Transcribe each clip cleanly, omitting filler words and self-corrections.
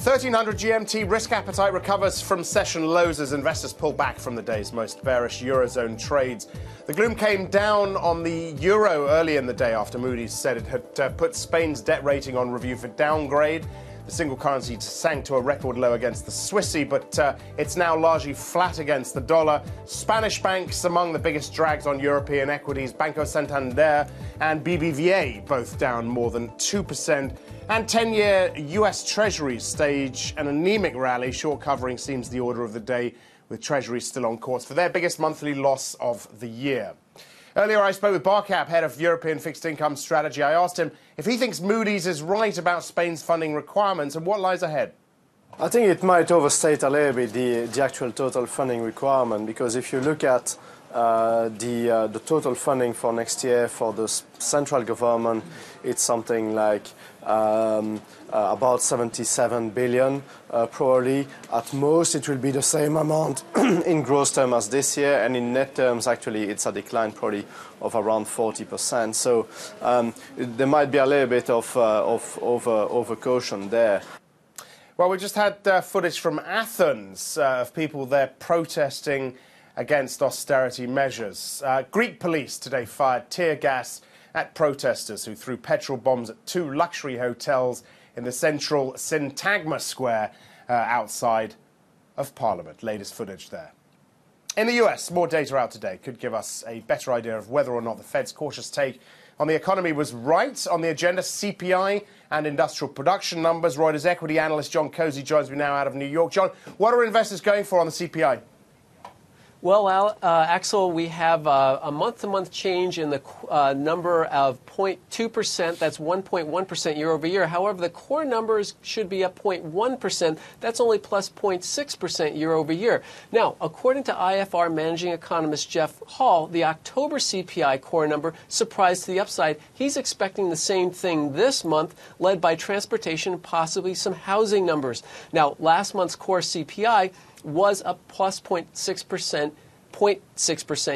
1300 GMT risk appetite recovers from session lows as investors pull back from the day's most bearish Eurozone trades. The gloom came down on the euro early in the day after Moody's said it had put Spain's debt rating on review for downgrade. The single currency sank to a record low against the Swissy, but it's now largely flat against the dollar. Spanish banks among the biggest drags on European equities. Banco Santander and BBVA both down more than 2%. And 10-year US Treasuries stage an anemic rally. Short covering seems the order of the day, with Treasuries still on course for their biggest monthly loss of the year. Earlier, I spoke with Barcap, head of European fixed income strategy. I asked him if he thinks Moody's is right about Spain's funding requirements and what lies ahead. I think it might overstate a little bit the actual total funding requirement, because if you look at the total funding for next year for the central government, it's something like about 77 billion, probably. At most, it will be the same amount in gross terms as this year, and in net terms, actually, it's a decline probably of around 40%. So there might be a little bit of overcaution there. Well, we just had footage from Athens of people there protesting against austerity measures. Greek police today fired tear gas at protesters who threw petrol bombs at two luxury hotels in the central Syntagma Square outside of Parliament. Latest footage there. In the US, more data out today could give us a better idea of whether or not the Fed's cautious take on the economy was right. On the agenda, CPI and industrial production numbers. Reuters equity analyst John Cozy joins me now out of New York. John, what are investors going for on the CPI? Well, Axel, we have a month-to-month change in the number of 0.2%. That's 1.1% year over year. However, the core numbers should be up 0.1%. That's only plus 0.6% year over year. Now, according to IFR managing economist Jeff Hall, the October CPI core number surprised to the upside. He's expecting the same thing this month, led by transportation and possibly some housing numbers. Now, last month's core CPI was up plus 0.6%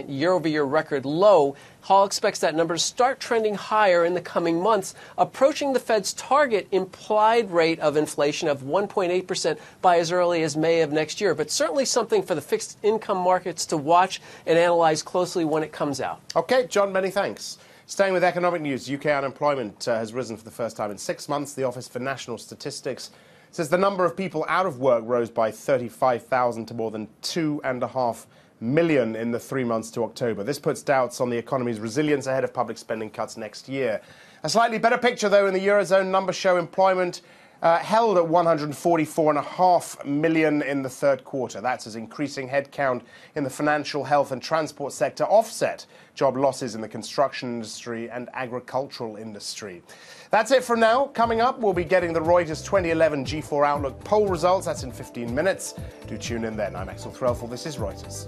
year-over-year record low. Hall expects that number to start trending higher in the coming months, approaching the Fed's target implied rate of inflation of 1.8% by as early as May of next year. But certainly something for the fixed income markets to watch and analyze closely when it comes out. OK, John, many thanks. Staying with economic news, UK unemployment has risen for the first time in 6 months. The Office for National Statistics says the number of people out of work rose by 35,000 to more than 2.5 million in the 3 months to October. This puts doubts on the economy's resilience ahead of public spending cuts next year. A slightly better picture, though, in the Eurozone. Numbers show employment held at 144.5 million in the third quarter. That's as increasing headcount in the financial, health and transport sector offset job losses in the construction industry and agricultural industry. That's it for now. Coming up, we'll be getting the Reuters 2011 G4 Outlook poll results. That's in 15 minutes. Do tune in then. I'm Axel Threlfall. This is Reuters.